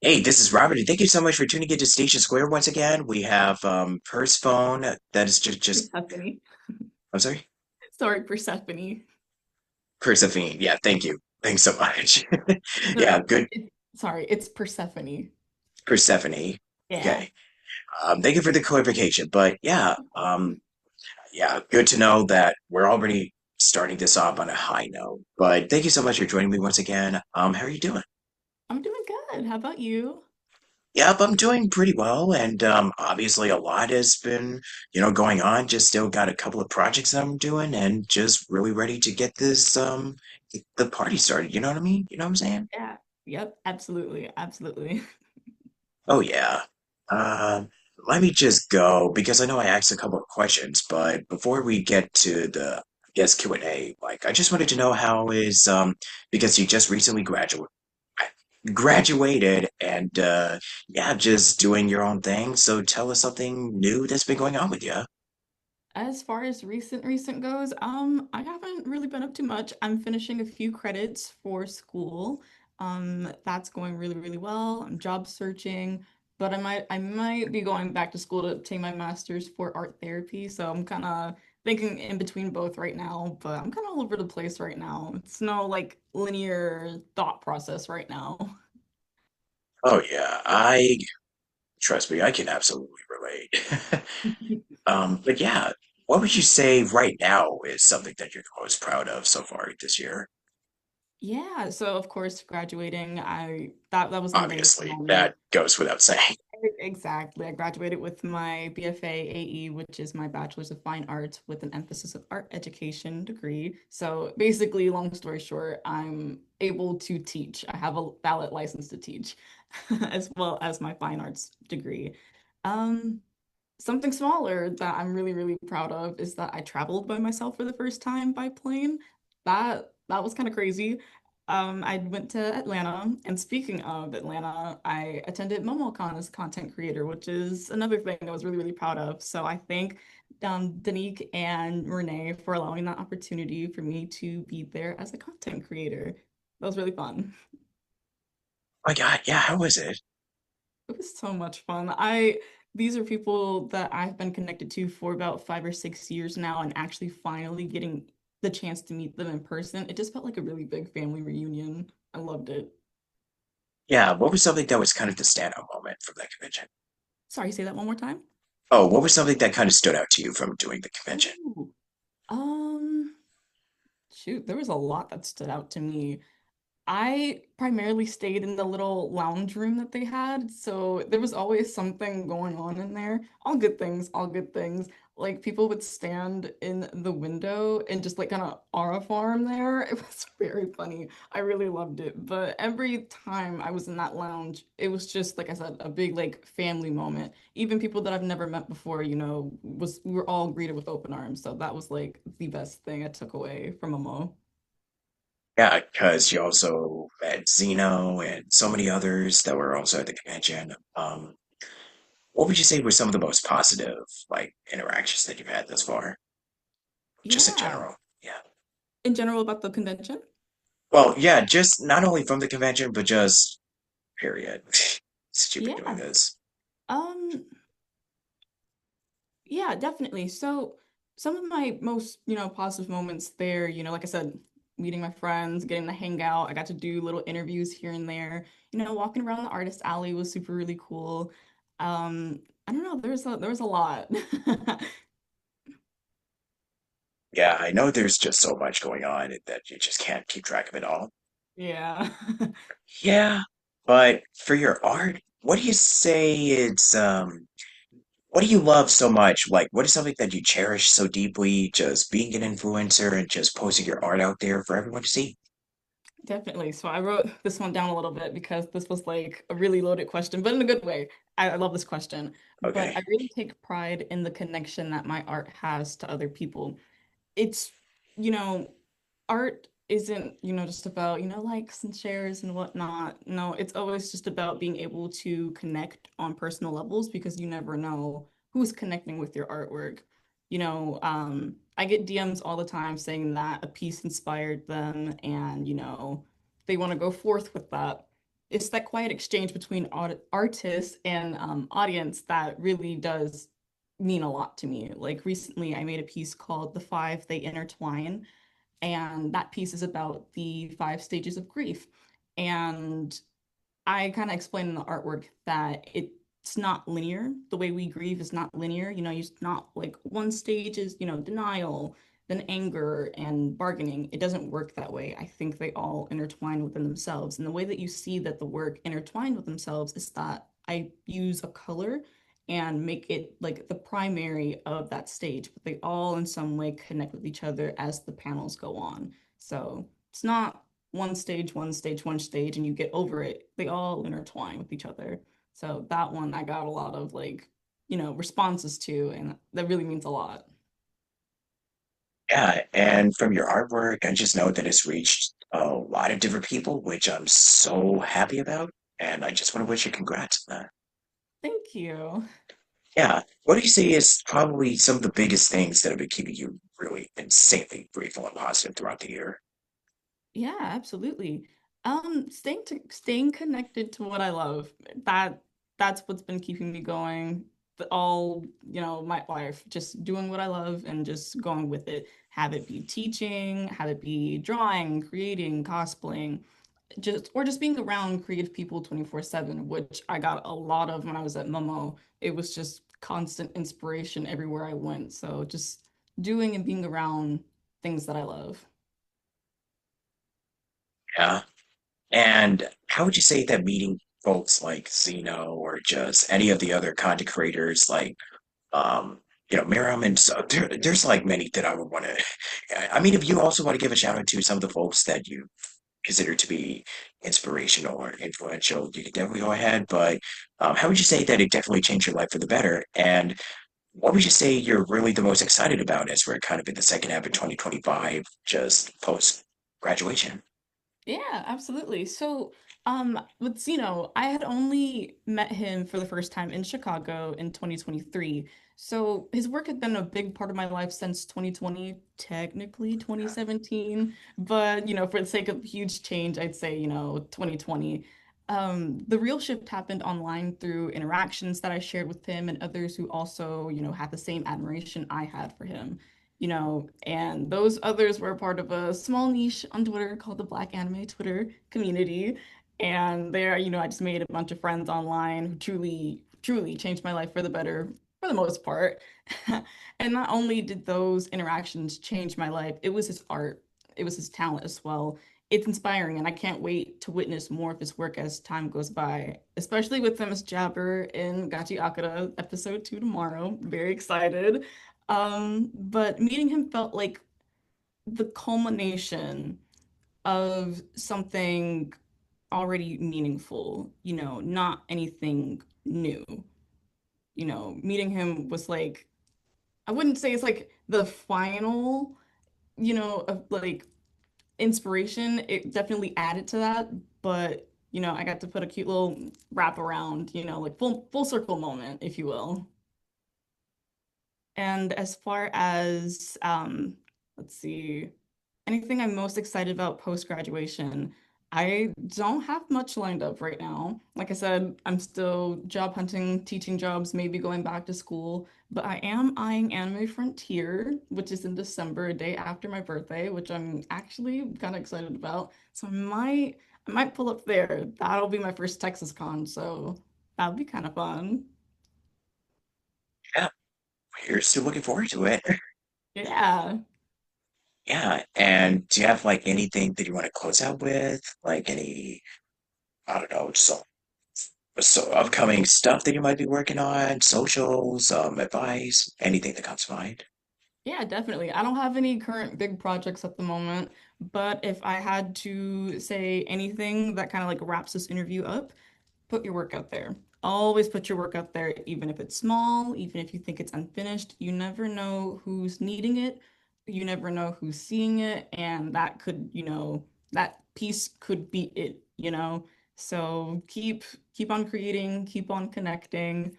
Hey, this is Robert, and thank you so much for tuning into Station Square once again. We have Persephone. That is just Persephone. I'm sorry, Sorry, Persephone. Persephone. Yeah, thank you. Thanks so much. No, Yeah, no, good sorry, it's Persephone. Persephone. Yeah. Okay. Thank you for the clarification. But yeah, good to know that we're already starting this off on a high note. But thank you so much for joining me once again. How are you doing? I'm doing good. How about you? Yep, I'm doing pretty well, and obviously a lot has been, going on. Just still got a couple of projects that I'm doing, and just really ready to get this the party started. You know what I mean? You know what I'm saying? Yeah. Yep, absolutely. Absolutely. Oh yeah. Uh, Let me just go because I know I asked a couple of questions, but before we get to the Q&A, like I just wanted to know how is because you just recently graduated and yeah, just doing your own thing. So tell us something new that's been going on with you. As far as recent goes, I haven't really been up too much. I'm finishing a few credits for school. That's going really well. I'm job searching, but I might be going back to school to obtain my master's for art therapy. So I'm kind of thinking in between both right now, but I'm kind of all over the place right now. It's no like linear thought process right now. Oh yeah, I trust me, I can absolutely relate. But yeah, what would you say right now is something that you're the most proud of so far this year? Yeah, so of course graduating, I that was an amazing Obviously, moment. that goes without saying. Exactly. I graduated with my BFA AE, which is my Bachelor's of Fine Arts with an emphasis of art education degree. So basically, long story short, I'm able to teach. I have a valid license to teach, as well as my fine arts degree. Um, Something smaller that I'm really proud of is that I traveled by myself for the first time by plane. That was kind of crazy. I went to Atlanta, and speaking of Atlanta, I attended MomoCon as content creator, which is another thing I was really proud of. So I thank Danique and Renee for allowing that opportunity for me to be there as a content creator. That was really fun. My God, yeah, how was it? It was so much fun. These are people that I've been connected to for about 5 or 6 years now, and actually finally getting the chance to meet them in person. It just felt like a really big family reunion. I loved it. Yeah, what was something that was kind of the standout moment from that convention? Sorry, say that one more time. Oh, what was something that kind of stood out to you from doing the convention? Ooh. Um, Shoot, there was a lot that stood out to me. I primarily stayed in the little lounge room that they had, so there was always something going on in there. All good things, all good things. Like people would stand in the window and just like kind of aura farm there. It was very funny. I really loved it. But every time I was in that lounge, it was just like I said, a big like family moment. Even people that I've never met before, we were all greeted with open arms. So that was like the best thing I took away from Momo. Yeah, because you also met Zeno and so many others that were also at the convention. What would you say were some of the most positive, like, interactions that you've had thus far? Just in Yeah. general. Yeah. In general about the convention? Well, yeah, just not only from the convention, but just period. Since you've been doing Yeah. this. Um, yeah, definitely. So some of my most, positive moments there, like I said, meeting my friends, getting to hang out. I got to do little interviews here and there. Walking around the artist alley was super really cool. I don't know, there was a lot. Yeah, I know there's just so much going on that you just can't keep track of it all. Yeah. Yeah, but for your art, what do you say it's what do you love so much? Like, what is something that you cherish so deeply, just being an influencer and just posting your art out there for everyone to see? Definitely. So I wrote this one down a little bit because this was like a really loaded question, but in a good way. I love this question. But Okay. I really take pride in the connection that my art has to other people. It's, you know, art isn't, just about, likes and shares and whatnot. No, it's always just about being able to connect on personal levels because you never know who's connecting with your artwork. I get DMs all the time saying that a piece inspired them and, they want to go forth with that. it's that quiet exchange between artist and audience that really does mean a lot to me. Like recently, I made a piece called "The Five They Intertwine," and that piece is about the five stages of grief. And I kind of explain in the artwork that it's not linear. The way we grieve is not linear. It's not like one stage is, denial, then anger and bargaining. It doesn't work that way. I think they all intertwine within themselves. And the way that you see that the work intertwine with themselves is that I use a color and make it like the primary of that stage, but they all in some way connect with each other as the panels go on. So it's not one stage, one stage, one stage, and you get over it. They all intertwine with each other. So that one I got a lot of like, responses to, and that really means a lot. Yeah, and from your artwork, I just know that it's reached a lot of different people, which I'm so happy about. And I just want to wish you congrats on that. Thank you. Yeah, what do you say is probably some of the biggest things that have been keeping you really insanely grateful and positive throughout the year? Yeah, absolutely. Staying connected to what I love. That that's what's been keeping me going all, my life. Just doing what I love and just going with it. Have it be teaching, have it be drawing, creating, cosplaying, just being around creative people 24/7, which I got a lot of when I was at Momo. It was just constant inspiration everywhere I went. So just doing and being around things that I love. Yeah. And how would you say that meeting folks like Zeno or just any of the other content creators like um Miriam and so there's like many that I would want to I mean if you also want to give a shout out to some of the folks that you consider to be inspirational or influential, you can definitely go ahead. But how would you say that it definitely changed your life for the better? And what would you say you're really the most excited about as we're kind of in the second half of 2025, just post graduation? Yeah, absolutely. So, with Zeno, I had only met him for the first time in Chicago in 2023. So his work had been a big part of my life since 2020, technically 2017. But, for the sake of huge change, I'd say, 2020. The real shift happened online through interactions that I shared with him and others who also, had the same admiration I had for him. And those others were a part of a small niche on Twitter called the Black Anime Twitter community. And there, I just made a bunch of friends online who truly, truly changed my life for the better for the most part. And not only did those interactions change my life, it was his art, it was his talent as well. It's inspiring, and I can't wait to witness more of his work as time goes by, especially with him as Jabber in Gachi Akira episode 2 tomorrow. Very excited. But meeting him felt like the culmination of something already meaningful, not anything new. Meeting him was like, I wouldn't say it's like the final, of like inspiration. It definitely added to that, but I got to put a cute little wrap around, like full circle moment, if you will. And as far as let's see, anything I'm most excited about post-graduation, I don't have much lined up right now. Like I said, I'm still job hunting, teaching jobs, maybe going back to school, but I am eyeing Anime Frontier, which is in December, a day after my birthday, which I'm actually kind of excited about. So I might pull up there. That'll be my first Texas con, so that'll be kind of fun. Yeah, we're still looking forward to it. Yeah. Yeah, and do you have like anything that you want to close out with? Like any, I don't know, so upcoming stuff that you might be working on, socials, advice, anything that comes to mind? Yeah, definitely. I don't have any current big projects at the moment, but if I had to say anything that kind of like wraps this interview up, put your work out there. Always put your work out there, even if it's small, even if you think it's unfinished. You never know who's needing it. You never know who's seeing it, and that could, that piece could be it. So keep on creating, keep on connecting.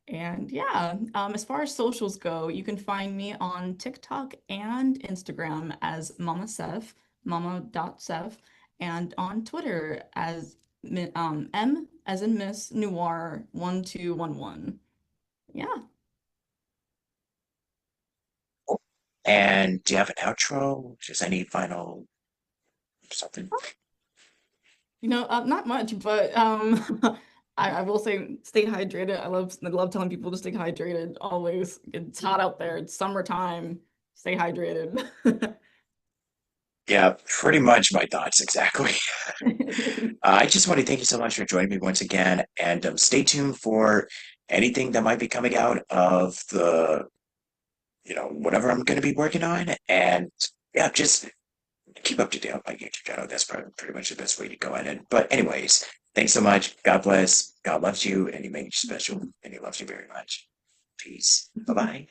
And yeah, as far as socials go, you can find me on TikTok and Instagram as Mama Seth, mama.seth, and on Twitter as M as in Miss Noir 1211. Yeah. Cool. And do you have an outro? Just any final something? Not much, but I will say stay hydrated. I love telling people to stay hydrated always. It's hot out there. It's summertime. Stay hydrated. Yeah, pretty much my thoughts exactly. I just want to thank you so much for joining me once again, and stay tuned for anything that might be coming out of the, whatever I'm going to be working on. And yeah, just keep up to date on my YouTube channel. That's probably pretty much the best way to go at it. But anyways, thanks so much. God bless. God loves you, and He made you special, and He loves you very much. Peace. Bye bye.